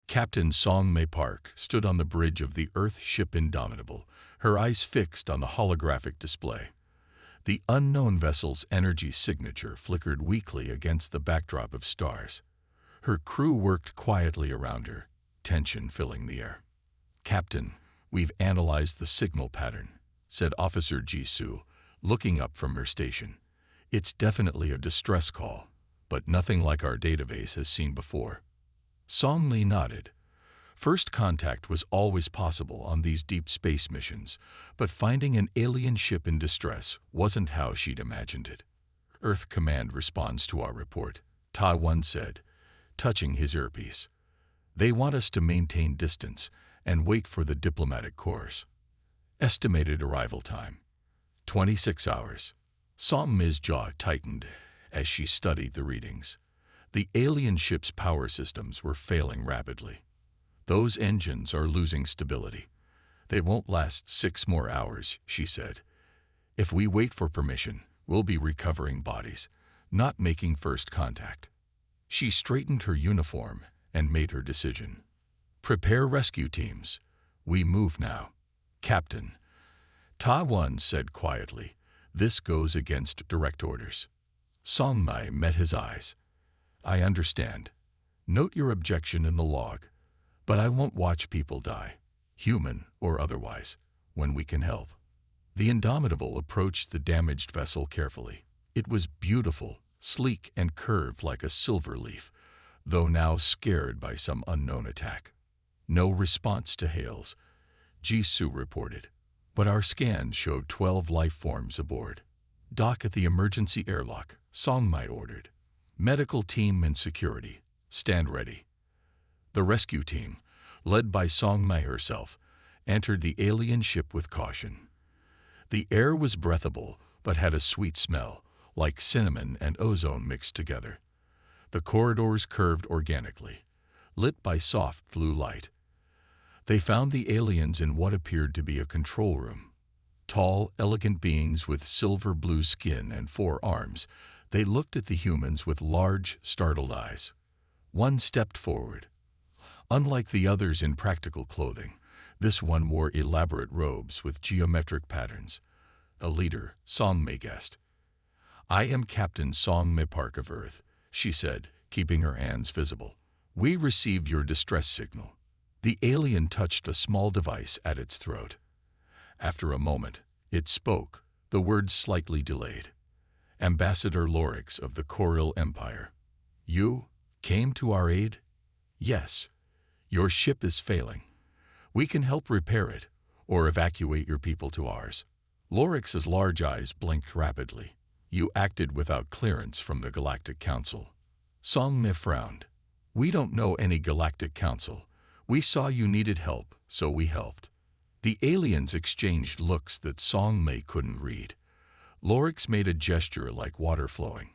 Captain Song Mei Park stood on the bridge of the Earth ship Indomitable, her eyes fixed on the holographic display. The unknown vessel's energy signature flickered weakly against the backdrop of stars. Her crew worked quietly around her, tension filling the air. "Captain, we've analyzed the signal pattern," said Officer Jisoo, looking up from her station. "It's definitely a distress call, but nothing like our database has seen before." Song Mei nodded. First contact was always possible on these deep space missions, but finding an alien ship in distress wasn't how she'd imagined it. "Earth Command responds to our report," Ta-1 said, touching his earpiece. "They want us to maintain distance and wait for the diplomatic corps. Estimated arrival time, 26 hours. Song Mei's jaw tightened as she studied the readings. The alien ship's power systems were failing rapidly. "Those engines are losing stability. They won't last 6 more hours," she said. "If we wait for permission, we'll be recovering bodies, not making first contact." She straightened her uniform and made her decision. "Prepare rescue teams. We move now." "Captain," Ta-1 said quietly, "this goes against direct orders." Song Mei met his eyes. "I understand. Note your objection in the log. But I won't watch people die, human or otherwise, when we can help." The Indomitable approached the damaged vessel carefully. It was beautiful, sleek and curved like a silver leaf, though now scared by some unknown attack. "No response to hails," Jisoo reported, "but our scans showed 12 life forms aboard." "Dock at the emergency airlock," Song Mei ordered. "Medical team and security, stand ready." The rescue team, led by Song Mei herself, entered the alien ship with caution. The air was breathable but had a sweet smell, like cinnamon and ozone mixed together. The corridors curved organically, lit by soft blue light. They found the aliens in what appeared to be a control room. Tall, elegant beings with silver blue skin and 4 arms, they looked at the humans with large, startled eyes. One stepped forward. Unlike the others in practical clothing, this one wore elaborate robes with geometric patterns. A leader, Song Mei guessed. "I am Captain Song Mei Park of Earth," she said, keeping her hands visible. "We received your distress signal." The alien touched a small device at its throat. After a moment, it spoke, the words slightly delayed. "Ambassador Lorix of the Koril Empire. You came to our aid?" "Yes. Your ship is failing. We can help repair it, or evacuate your people to ours." Lorix's large eyes blinked rapidly. "You acted without clearance from the Galactic Council." Song Mei frowned. "We don't know any Galactic Council. We saw you needed help, so we helped." The aliens exchanged looks that Song Mei couldn't read. Lorix made a gesture like water flowing.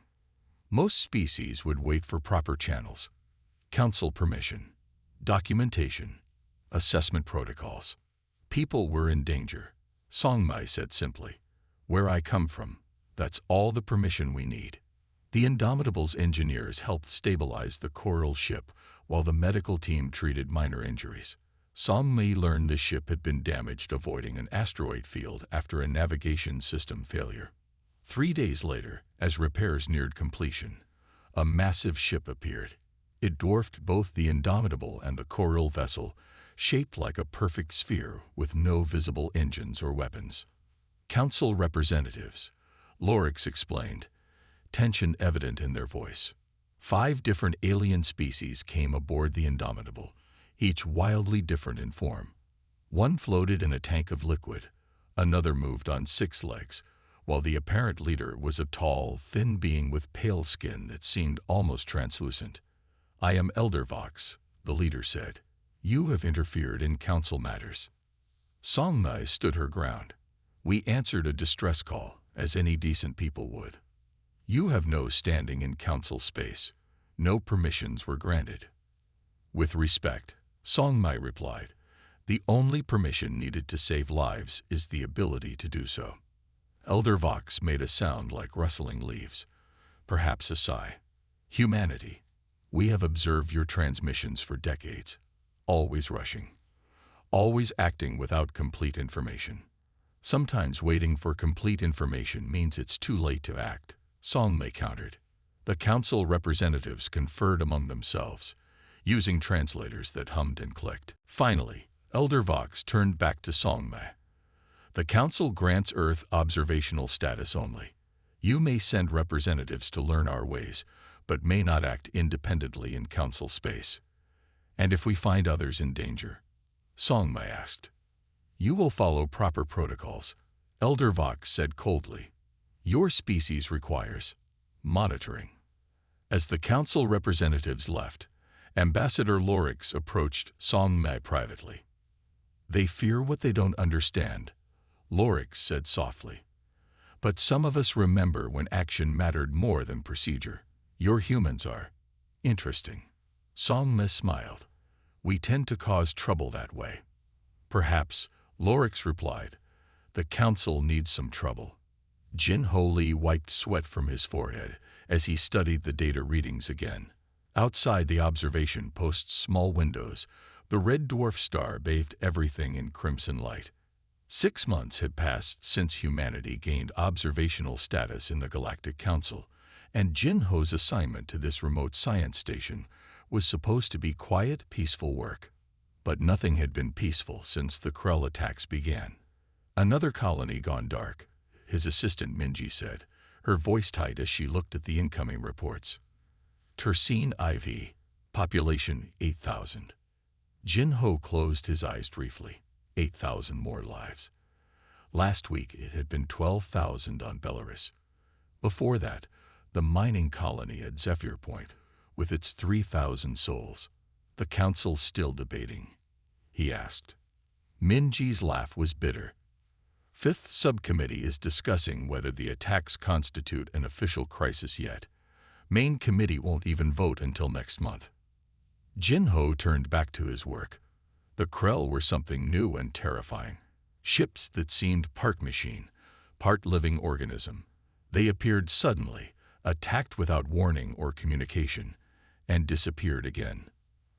Most species would wait for proper channels. Council permission, documentation, assessment protocols. People were in danger. Song Mei said simply, "Where I come from, that's all the permission we need." The Indomitable's engineers helped stabilize the Koril ship while the medical team treated minor injuries. Song Mei learned the ship had been damaged avoiding an asteroid field after a navigation system failure. 3 days later, as repairs neared completion, a massive ship appeared. It dwarfed both the Indomitable and the Koril vessel, shaped like a perfect sphere with no visible engines or weapons. "Council representatives," Lorix explained, tension evident in their voice. 5 different alien species came aboard the Indomitable, each wildly different in form. One floated in a tank of liquid, another moved on 6 legs, while the apparent leader was a tall, thin being with pale skin that seemed almost translucent. "I am Elder Vox," the leader said. "You have interfered in council matters." Song Mei stood her ground. "We answered a distress call, as any decent people would. You have no standing in council space. No permissions were granted." "With respect," Song Mei replied, "the only permission needed to save lives is the ability to do so." Elder Vox made a sound like rustling leaves, perhaps a sigh. "Humanity, we have observed your transmissions for decades. always rushing, always acting without complete information. Sometimes waiting for complete information means it's too late to act, Songmei countered. The council representatives conferred among themselves, using translators that hummed and clicked. Finally, Elder Vox turned back to Songmei. The council grants Earth observational status only. You may send representatives to learn our ways, but may not act independently in council space. And if we find others in danger? Songmei asked. You will follow proper protocols, Elder Vox said coldly. Your species requires monitoring. As the council representatives left, Ambassador Lorix approached Songmei privately. They fear what they don't understand, Lorix said softly. But some of us remember when action mattered more than procedure. Your humans are interesting. Songmei smiled. We tend to cause trouble that way. Perhaps, Lorix replied. The council needs some trouble. Jin Ho Lee wiped sweat from his forehead as he studied the data readings again. Outside the observation post's small windows, the red dwarf star bathed everything in crimson light. 6 months had passed since humanity gained observational status in the Galactic Council, and Jin Ho's assignment to this remote science station was supposed to be quiet, peaceful work. But nothing had been peaceful since the Krell attacks began. Another colony gone dark, his assistant Minji said, her voice tight as she looked at the incoming reports. Tersine IV, population 8,000. Jin Ho closed his eyes briefly. 8,000 more lives. Last week it had been 12,000 on Belarus. Before that, the mining colony at Zephyr Point, with its 3,000 souls. The council still debating? He asked. Minji's laugh was bitter. Fifth subcommittee is discussing whether the attacks constitute an official crisis yet. Main committee won't even vote until next month. Jin Ho turned back to his work. The Krell were something new and terrifying. Ships that seemed part machine, part living organism. They appeared suddenly, attacked without warning or communication, and disappeared again.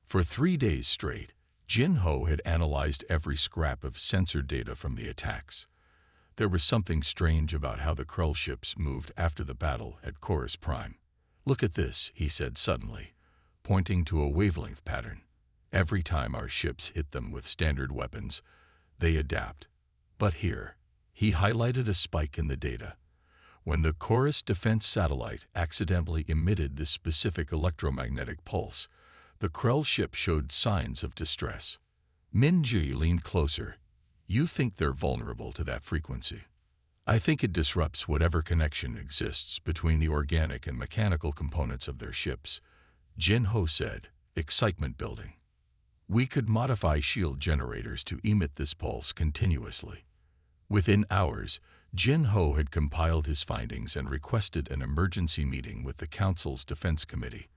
For 3 days straight, Jin Ho had analyzed every scrap of sensor data from the attacks. There was something strange about how the Krell ships moved after the battle at Chorus Prime. Look at this, he said suddenly, pointing to a wavelength pattern. Every time our ships hit them with standard weapons, they adapt. But here, he highlighted a spike in the data. When the Chorus defense satellite accidentally emitted this specific electromagnetic pulse, the Krell ship showed signs of distress. Minji leaned closer. You think they're vulnerable to that frequency? I think it disrupts whatever connection exists between the organic and mechanical components of their ships, Jin Ho said, excitement building. We could modify shield generators to emit this pulse continuously. Within hours, Jin Ho had compiled his findings and requested an emergency meeting with the Council's Defense Committee.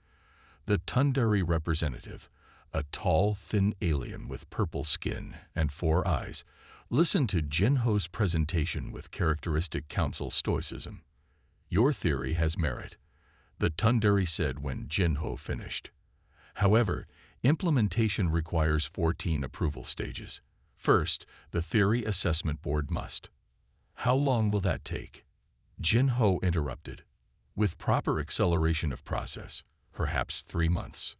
The Tundari representative, a tall, thin alien with purple skin and 4 eyes, listened to Jin Ho's presentation with characteristic council stoicism. Your theory has merit, the Tundari said when Jin Ho finished. However, implementation requires 14 approval stages. First, the Theory Assessment Board must. How long will that take? Jin Ho interrupted. With proper acceleration of process, perhaps 3 months.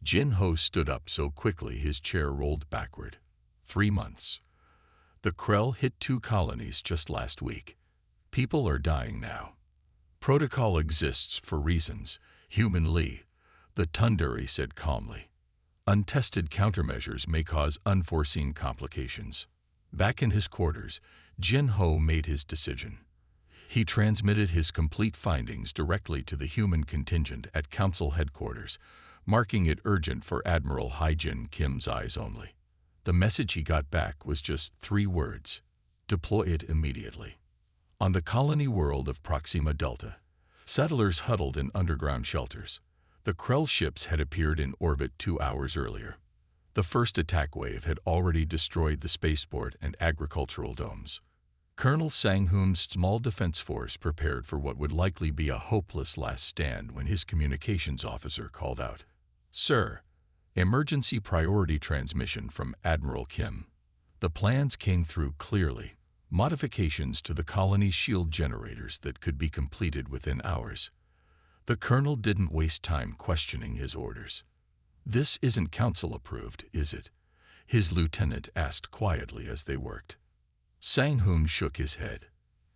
Jin Ho stood up so quickly his chair rolled backward. 3 months. The Krell hit 2 colonies just last week. People are dying now. Protocol exists for reasons, humanly, the Tundari said calmly. Untested countermeasures may cause unforeseen complications. Back in his quarters, Jin Ho made his decision. He transmitted his complete findings directly to the human contingent at Council headquarters, marking it urgent for Admiral Hai-Jin Kim's eyes only. The message he got back was just 3 words. Deploy it immediately. On the colony world of Proxima Delta, settlers huddled in underground shelters. The Krell ships had appeared in orbit 2 hours earlier. The first attack wave had already destroyed the spaceport and agricultural domes. Colonel Sang-hoon's small defense force prepared for what would likely be a hopeless last stand when his communications officer called out, "Sir, Emergency priority transmission from Admiral Kim. The plans came through clearly. Modifications to the colony's shield generators that could be completed within hours. The colonel didn't waste time questioning his orders. "This isn't council approved, is it?" his lieutenant asked quietly as they worked. Sang-hoon shook his head.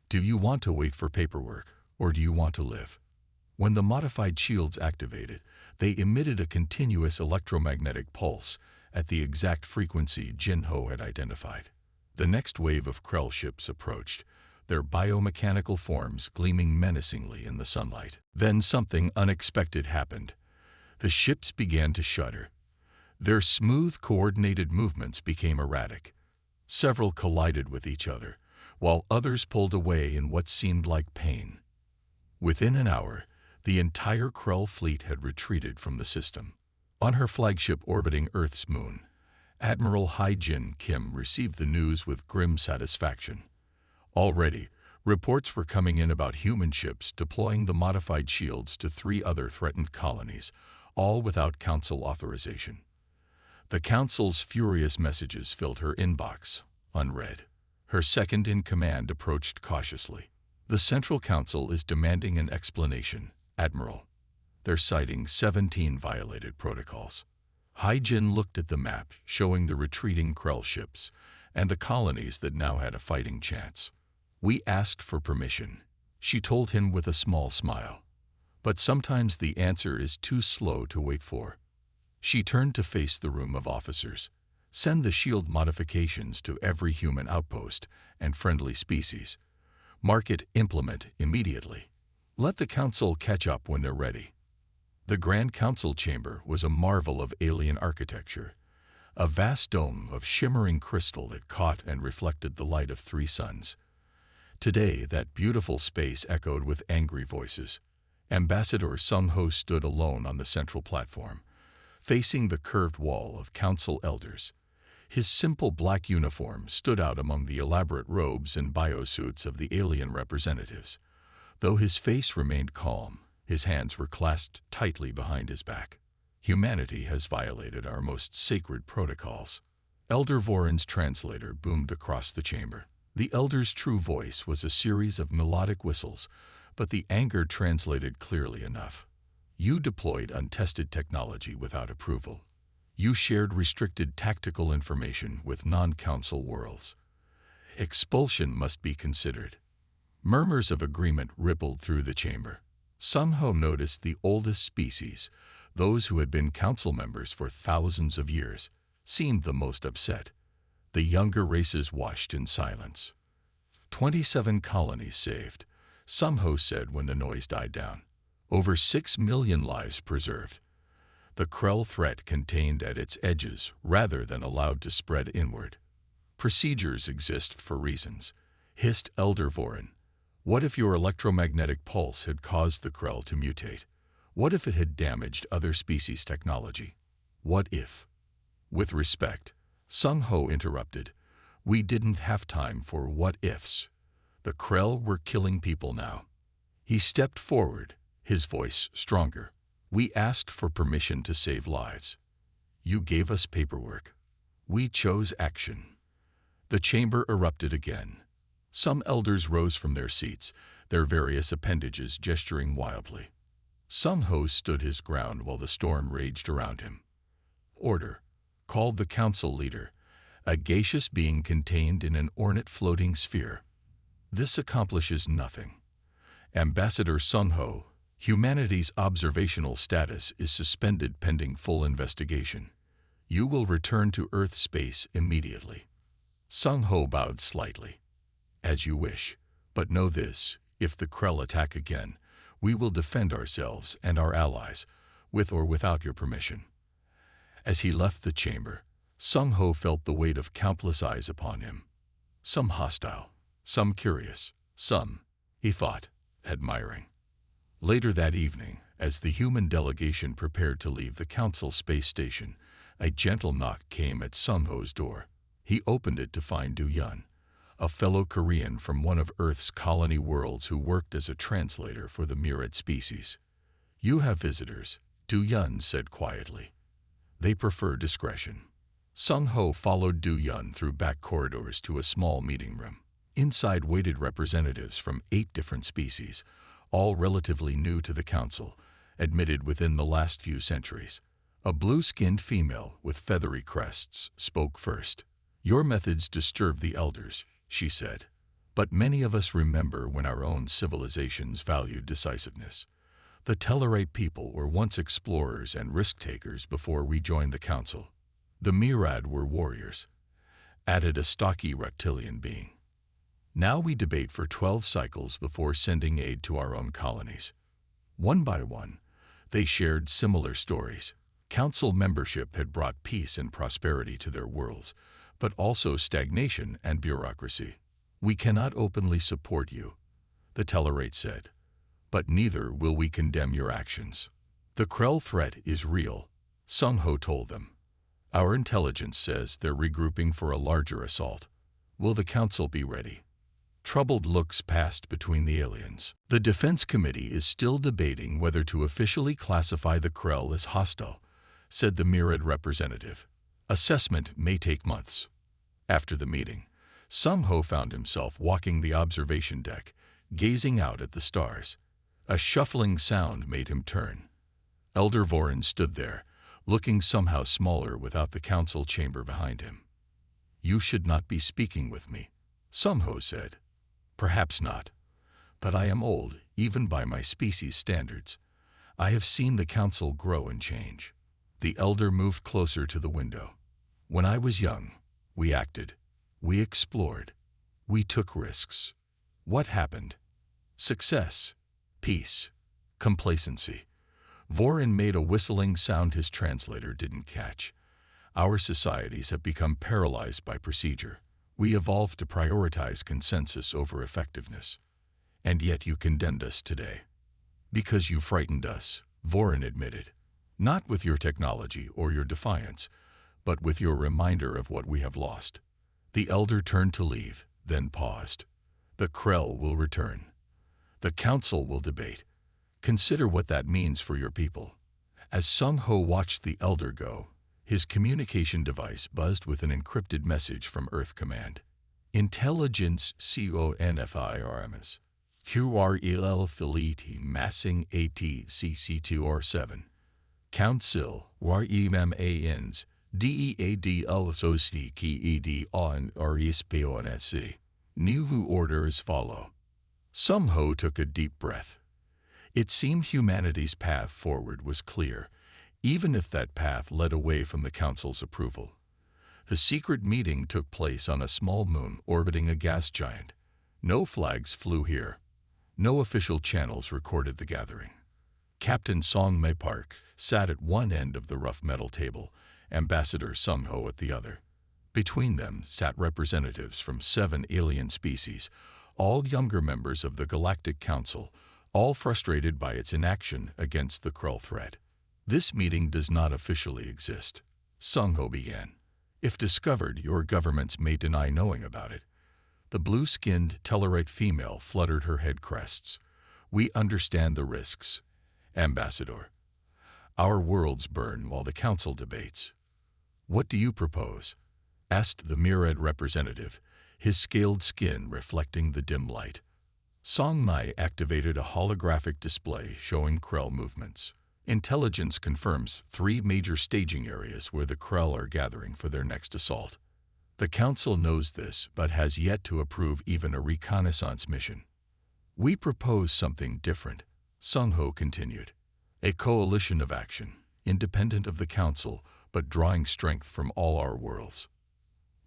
"Do you want to wait for paperwork, or do you want to live?" When the modified shields activated, they emitted a continuous electromagnetic pulse at the exact frequency Jin-ho had identified. The next wave of Krell ships approached, their biomechanical forms gleaming menacingly in the sunlight. Then something unexpected happened. The ships began to shudder. Their smooth, coordinated movements became erratic. Several collided with each other, while others pulled away in what seemed like pain. Within an hour, the entire Krell fleet had retreated from the system. On her flagship orbiting Earth's moon, Admiral Hai-Jin Kim received the news with grim satisfaction. Already, reports were coming in about human ships deploying the modified shields to 3 other threatened colonies, all without council authorization. The council's furious messages filled her inbox, unread. Her second-in-command approached cautiously. "The Central Council is demanding an explanation, Admiral. They're citing 17 violated protocols." Hai-Jin looked at the map showing the retreating Krell ships and the colonies that now had a fighting chance. "We asked for permission," she told him with a small smile. "But sometimes the answer is too slow to wait for." She turned to face the room of officers. "Send the shield modifications to every human outpost and friendly species. Mark it implement immediately. Let the council catch up when they're ready." The Grand Council chamber was a marvel of alien architecture, a vast dome of shimmering crystal that caught and reflected the light of 3 suns. Today, that beautiful space echoed with angry voices. Ambassador Sung-ho stood alone on the central platform, facing the curved wall of council elders. His simple black uniform stood out among the elaborate robes and biosuits of the alien representatives. Though his face remained calm, his hands were clasped tightly behind his back. "Humanity has violated our most sacred protocols." Elder Voron's translator boomed across the chamber. The elder's true voice was a series of melodic whistles, but the anger translated clearly enough. "You deployed untested technology without approval. You shared restricted tactical information with non-council worlds. Expulsion must be considered." Murmurs of agreement rippled through the chamber. Sung-ho noticed the oldest species, those who had been council members for thousands of years, seemed the most upset. The younger races watched in silence. 27 colonies saved, Sung-ho said when the noise died down. Over 6 million lives preserved. The Krell threat contained at its edges rather than allowed to spread inward. "Procedures exist for reasons," hissed Elder Voron. "What if your electromagnetic pulse had caused the Krell to mutate? What if it had damaged other species' technology? What if?" With respect, Sung-ho interrupted. "We didn't have time for what-ifs. The Krell were killing people now." He stepped forward, his voice stronger. "We asked for permission to save lives. You gave us paperwork. We chose action." The chamber erupted again. Some elders rose from their seats, their various appendages gesturing wildly. Sung-ho stood his ground while the storm raged around him. "Order," called the council leader, a gaseous being contained in an ornate floating sphere. "This accomplishes nothing. Ambassador Sung-ho, humanity's observational status is suspended pending full investigation. You will return to Earth space immediately." Sung-ho bowed slightly. "As you wish, but know this, if the Krell attack again, we will defend ourselves and our allies, with or without your permission." As he left the chamber, Sung-ho felt the weight of countless eyes upon him. Some hostile, some curious, some, he thought, admiring. Later that evening, as the human delegation prepared to leave the council space station, a gentle knock came at Sung-ho's door. He opened it to find Du-yun, a fellow Korean from one of Earth's colony worlds who worked as a translator for the myriad species. "You have visitors," Du-yun said quietly. They prefer discretion. Sung Ho followed Du Yun through back corridors to a small meeting room. Inside waited representatives from 8 different species, all relatively new to the council, admitted within the last few centuries. A blue-skinned female with feathery crests spoke first. "Your methods disturb the elders," she said. "But many of us remember when our own civilizations valued decisiveness. The Tellarite people were once explorers and risk-takers before we joined the council. The Mirad were warriors," added a stocky reptilian being. "Now we debate for 12 cycles before sending aid to our own colonies." One by one, they shared similar stories. Council membership had brought peace and prosperity to their worlds, but also stagnation and bureaucracy. "We cannot openly support you," the Tellarate said, "but neither will we condemn your actions." "The Krell threat is real," Sung Ho told them. "Our intelligence says they're regrouping for a larger assault. Will the council be ready?" Troubled looks passed between the aliens. "The Defense Committee is still debating whether to officially classify the Krell as hostile," said the Mirad representative. "Assessment may take months." After the meeting, Sung Ho found himself walking the observation deck, gazing out at the stars. A shuffling sound made him turn. Elder Vorin stood there, looking somehow smaller without the council chamber behind him. "You should not be speaking with me," Sung Ho said. "Perhaps not. But I am old, even by my species' standards. I have seen the council grow and change." The elder moved closer to the window. "When I was young, we acted. We explored. We took risks. What happened? Success, peace, complacency." Vorin made a whistling sound his translator didn't catch. "Our societies have become paralyzed by procedure. We evolved to prioritize consensus over effectiveness. And yet you condemned us today." "Because you frightened us," Vorin admitted. "Not with your technology or your defiance, but with your reminder of what we have lost." The elder turned to leave, then paused. "The Krell will return. The council will debate. Consider what that means for your people." As Sung Ho watched the elder go, his communication device buzzed with an encrypted message from Earth Command. "Intelligence CONFIRMS. QREL Filiti Massing ATCC2R7. Council WAREMANS DEADL SOSTIKED on RESPONSC. New orders follow." Sung Ho took a deep breath. It seemed humanity's path forward was clear, even if that path led away from the council's approval. The secret meeting took place on a small moon orbiting a gas giant. No flags flew here. No official channels recorded the gathering. Captain Song Mei Park sat at one end of the rough metal table, Ambassador Sung Ho at the other. Between them sat representatives from 7 alien species, all younger members of the Galactic Council, all frustrated by its inaction against the Krell threat. "This meeting does not officially exist," Sung Ho began. "If discovered, your governments may deny knowing about it." The blue-skinned Tellarite female fluttered her head crests. "We understand the risks, Ambassador. Our worlds burn while the council debates." "What do you propose?" asked the Mirad representative, his scaled skin reflecting the dim light. Song Mai activated a holographic display showing Krell movements. "Intelligence confirms 3 major staging areas where the Krell are gathering for their next assault. The Council knows this, but has yet to approve even a reconnaissance mission." "We propose something different," Sung Ho continued. "A coalition of action, independent of the Council, but drawing strength from all our worlds."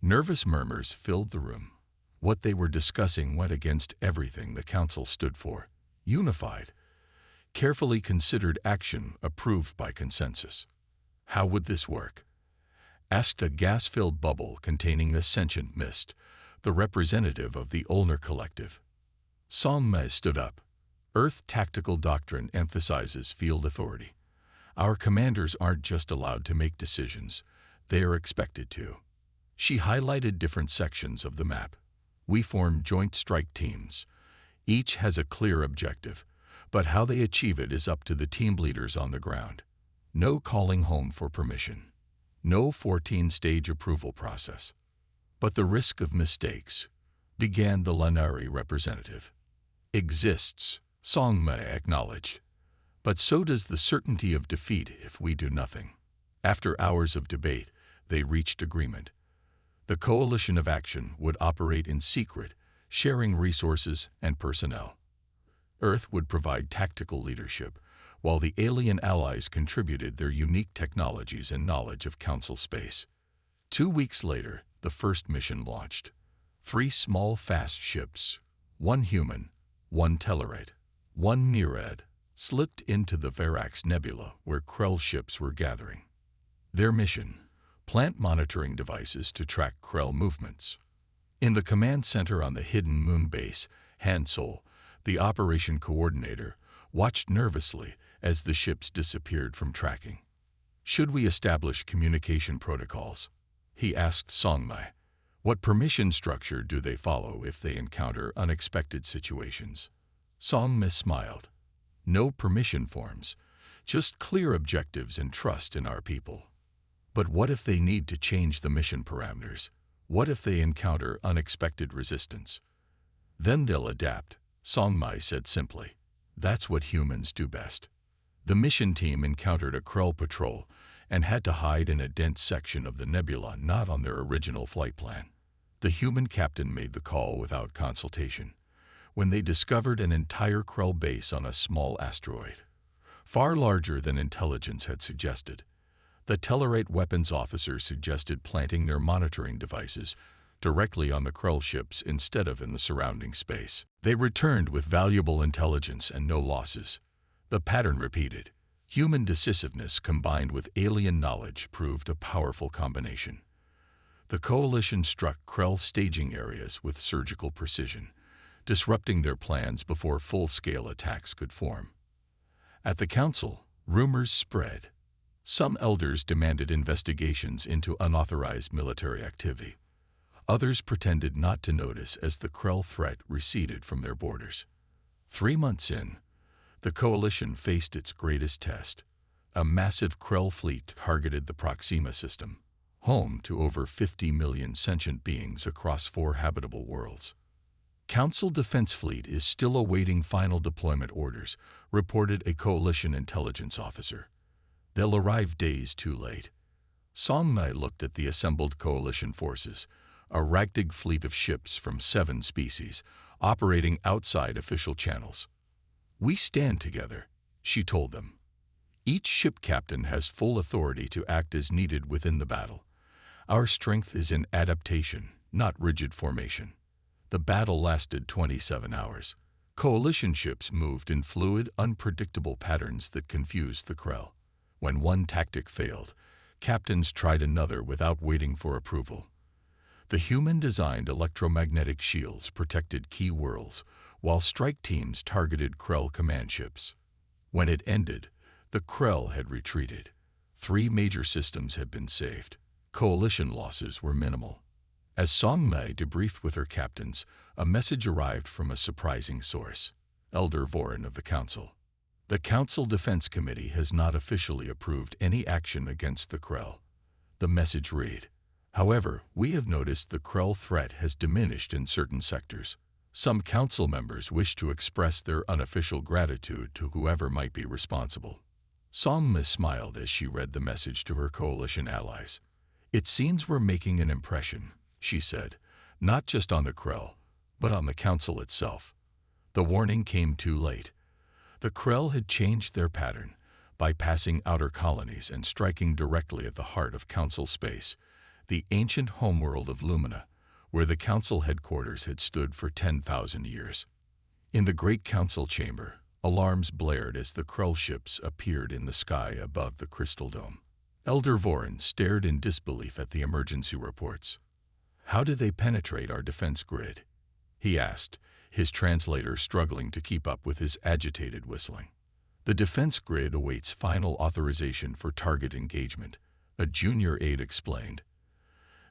Nervous murmurs filled the room. What they were discussing went against everything the Council stood for. Unified, carefully considered action approved by consensus. "How would this work?" asked a gas-filled bubble containing a sentient mist, the representative of the Ulnar Collective. Song Mei stood up. "Earth tactical doctrine emphasizes field authority. Our commanders aren't just allowed to make decisions, they are expected to." She highlighted different sections of the map. "We form joint strike teams. Each has a clear objective, but how they achieve it is up to the team leaders on the ground. No calling home for permission. No 14-stage approval process. But the risk of mistakes, began the Lanari representative. Exists, Songmei acknowledged. But so does the certainty of defeat if we do nothing. After hours of debate, they reached agreement. The coalition of action would operate in secret, sharing resources and personnel. Earth would provide tactical leadership, while the alien allies contributed their unique technologies and knowledge of Council space. 2 weeks later, the first mission launched. 3 small fast ships, 1 human, 1 Tellarite, 1 Nereid, slipped into the Verax Nebula where Krell ships were gathering. Their mission: plant monitoring devices to track Krell movements. In the command center on the hidden moon base, Hansol, the operation coordinator, watched nervously as the ships disappeared from tracking. Should we establish communication protocols? He asked Songmei. What permission structure do they follow if they encounter unexpected situations? Songmei smiled. No permission forms, just clear objectives and trust in our people. But what if they need to change the mission parameters? What if they encounter unexpected resistance? Then they'll adapt, Songmei said simply. That's what humans do best. The mission team encountered a Krell patrol and had to hide in a dense section of the nebula not on their original flight plan. The human captain made the call without consultation. When they discovered an entire Krell base on a small asteroid, far larger than intelligence had suggested, the Tellarite weapons officer suggested planting their monitoring devices directly on the Krell ships instead of in the surrounding space. They returned with valuable intelligence and no losses. The pattern repeated. Human decisiveness combined with alien knowledge proved a powerful combination. The coalition struck Krell staging areas with surgical precision, disrupting their plans before full-scale attacks could form. At the council, rumors spread. Some elders demanded investigations into unauthorized military activity. Others pretended not to notice as the Krell threat receded from their borders. 3 months in, the coalition faced its greatest test. A massive Krell fleet targeted the Proxima system, home to over 50 million sentient beings across 4 habitable worlds. Council Defense Fleet is still awaiting final deployment orders, reported a coalition intelligence officer. They'll arrive days too late. Songmei looked at the assembled coalition forces, a ragtag fleet of ships from 7 species, operating outside official channels. We stand together, she told them. Each ship captain has full authority to act as needed within the battle. Our strength is in adaptation, not rigid formation. The battle lasted 27 hours. Coalition ships moved in fluid, unpredictable patterns that confused the Krell. When one tactic failed, captains tried another without waiting for approval. The human-designed electromagnetic shields protected key worlds, while strike teams targeted Krell command ships. When it ended, the Krell had retreated. 3 major systems had been saved. Coalition losses were minimal. As Songmei debriefed with her captains, a message arrived from a surprising source, Elder Vorin of the Council. The Council Defense Committee has not officially approved any action against the Krell. The message read, however, we have noticed the Krell threat has diminished in certain sectors. Some council members wish to express their unofficial gratitude to whoever might be responsible. Songmei smiled as she read the message to her coalition allies. It seems we're making an impression, she said, not just on the Krell, but on the council itself. The warning came too late. The Krell had changed their pattern, bypassing outer colonies and striking directly at the heart of council space, the ancient homeworld of Lumina, where the council headquarters had stood for 10,000 years. In the great council chamber, alarms blared as the Krell ships appeared in the sky above the crystal dome. Elder Vorin stared in disbelief at the emergency reports. How did they penetrate our defense grid? He asked, his translator struggling to keep up with his agitated whistling. The defense grid awaits final authorization for target engagement, a junior aide explained.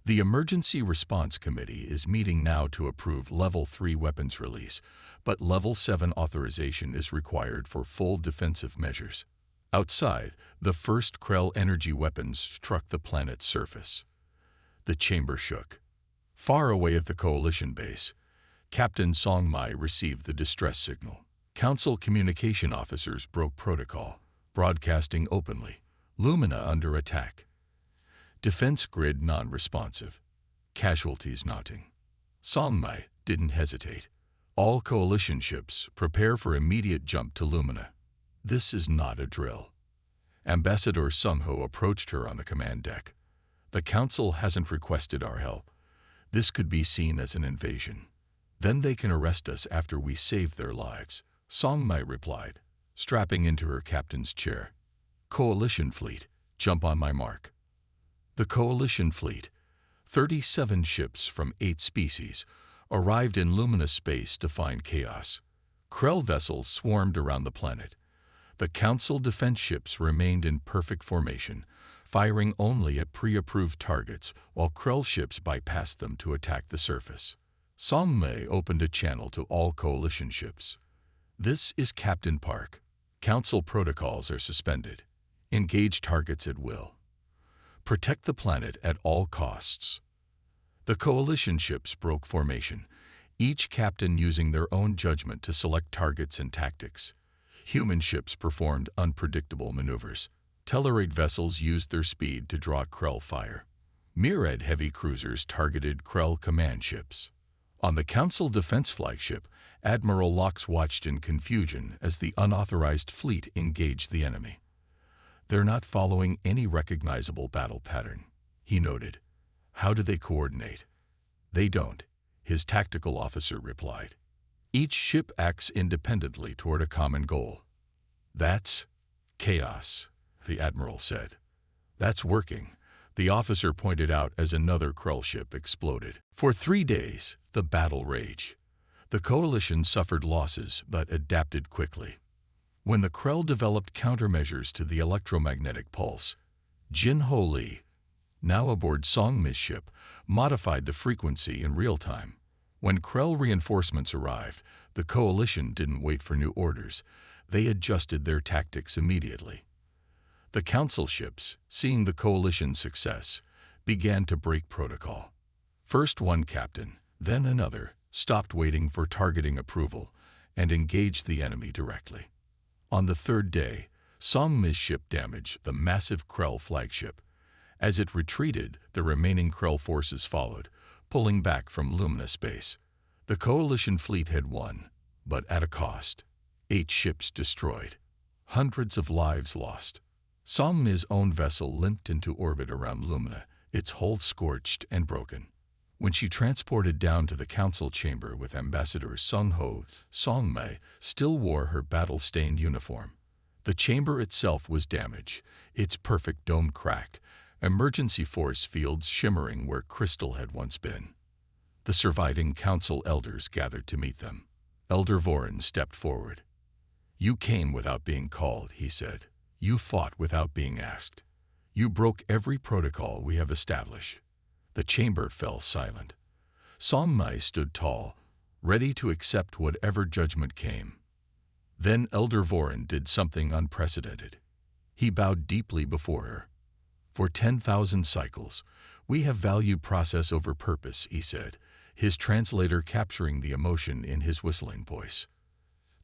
The Emergency Response Committee is meeting now to approve Level 3 weapons release, but Level 7 authorization is required for full defensive measures. Outside, the first Krell energy weapons struck the planet's surface. The chamber shook. Far away at the Coalition base, Captain Song Mai received the distress signal. Council communication officers broke protocol, broadcasting openly. Lumina under attack. Defense grid non-responsive. Casualties mounting. Song Mai didn't hesitate. All Coalition ships prepare for immediate jump to Lumina. This is not a drill. Ambassador Sung Ho approached her on the command deck. The Council hasn't requested our help. This could be seen as an invasion. Then they can arrest us after we save their lives, Song Mai replied, strapping into her captain's chair. Coalition fleet, jump on my mark. The Coalition fleet, 37 ships from 8 species, arrived in luminous space to find chaos. Krell vessels swarmed around the planet. The Council defense ships remained in perfect formation, firing only at pre-approved targets, while Krell ships bypassed them to attack the surface. Song Mai opened a channel to all Coalition ships. This is Captain Park. Council protocols are suspended. Engage targets at will. Protect the planet at all costs. The Coalition ships broke formation, each captain using their own judgment to select targets and tactics. Human ships performed unpredictable maneuvers. Tellarite vessels used their speed to draw Krell fire. Myriad heavy cruisers targeted Krell command ships. On the Council defense flagship, Admiral Lox watched in confusion as the unauthorized fleet engaged the enemy. They're not following any recognizable battle pattern, he noted. How do they coordinate? They don't, his tactical officer replied. Each ship acts independently toward a common goal. That's chaos, the Admiral said. That's working, the officer pointed out as another Krell ship exploded. For 3 days, the battle raged. The Coalition suffered losses but adapted quickly. When the Krell developed countermeasures to the electromagnetic pulse, Jin Ho Lee, now aboard Song Mi's ship, modified the frequency in real time. When Krell reinforcements arrived, the Coalition didn't wait for new orders. They adjusted their tactics immediately. The Council ships, seeing the Coalition's success, began to break protocol. First one captain, then another, stopped waiting for targeting approval and engaged the enemy directly. On the 3rd day, Song Mi's ship damaged the massive Krell flagship. As it retreated, the remaining Krell forces followed, pulling back from Lumina space. The Coalition fleet had won, but at a cost. 8 ships destroyed. Hundreds of lives lost. Song Mi's own vessel limped into orbit around Lumina, its hull scorched and broken. When she transported down to the Council chamber with Ambassador Sung Ho, Song Mai still wore her battle-stained uniform. The chamber itself was damaged, its perfect dome cracked, emergency force fields shimmering where crystal had once been. The surviving Council elders gathered to meet them. Elder Vorin stepped forward. "You came without being called," he said. "You fought without being asked. You broke every protocol we have established." The chamber fell silent. Song Mai stood tall, ready to accept whatever judgment came. Then Elder Vorin did something unprecedented. He bowed deeply before her. "For 10,000 cycles, we have valued process over purpose," he said, his translator capturing the emotion in his whistling voice.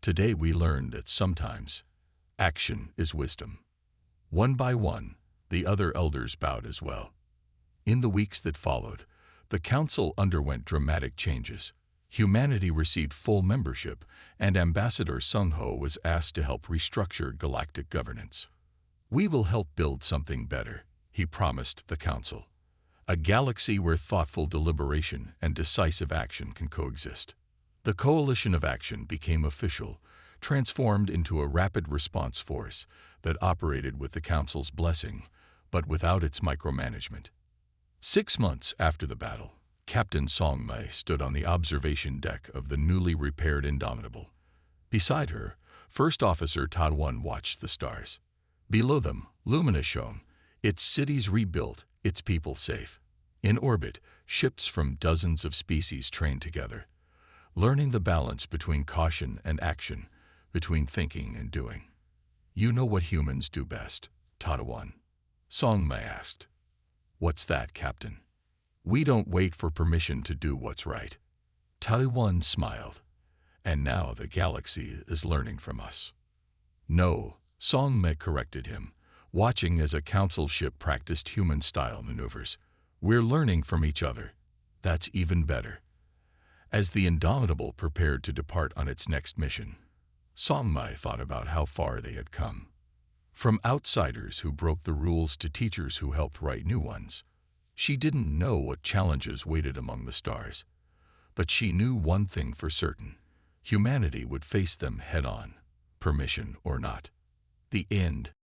"Today we learned that sometimes action is wisdom." One by one, the other elders bowed as well. In the weeks that followed, the Council underwent dramatic changes. Humanity received full membership, and Ambassador Sung Ho was asked to help restructure galactic governance. "We will help build something better," he promised the Council. "A galaxy where thoughtful deliberation and decisive action can coexist." The Coalition of Action became official, transformed into a rapid response force that operated with the Council's blessing, but without its micromanagement. 6 months after the battle, Captain Song Mai stood on the observation deck of the newly repaired Indomitable. Beside her, First Officer Tadwan watched the stars. Below them, Lumina shone, its cities rebuilt, its people safe. In orbit, ships from dozens of species trained together, learning the balance between caution and action, between thinking and doing. You know what humans do best, Taiwan. Songma asked. What's that, Captain? We don't wait for permission to do what's right. Taiwan smiled. And now the galaxy is learning from us. No, Songme corrected him, watching as a council ship practiced human-style maneuvers. We're learning from each other. That's even better. As the Indomitable prepared to depart on its next mission, Songmai thought about how far they had come. From outsiders who broke the rules to teachers who helped write new ones, she didn't know what challenges waited among the stars. But she knew one thing for certain. Humanity would face them head-on, permission or not. The end.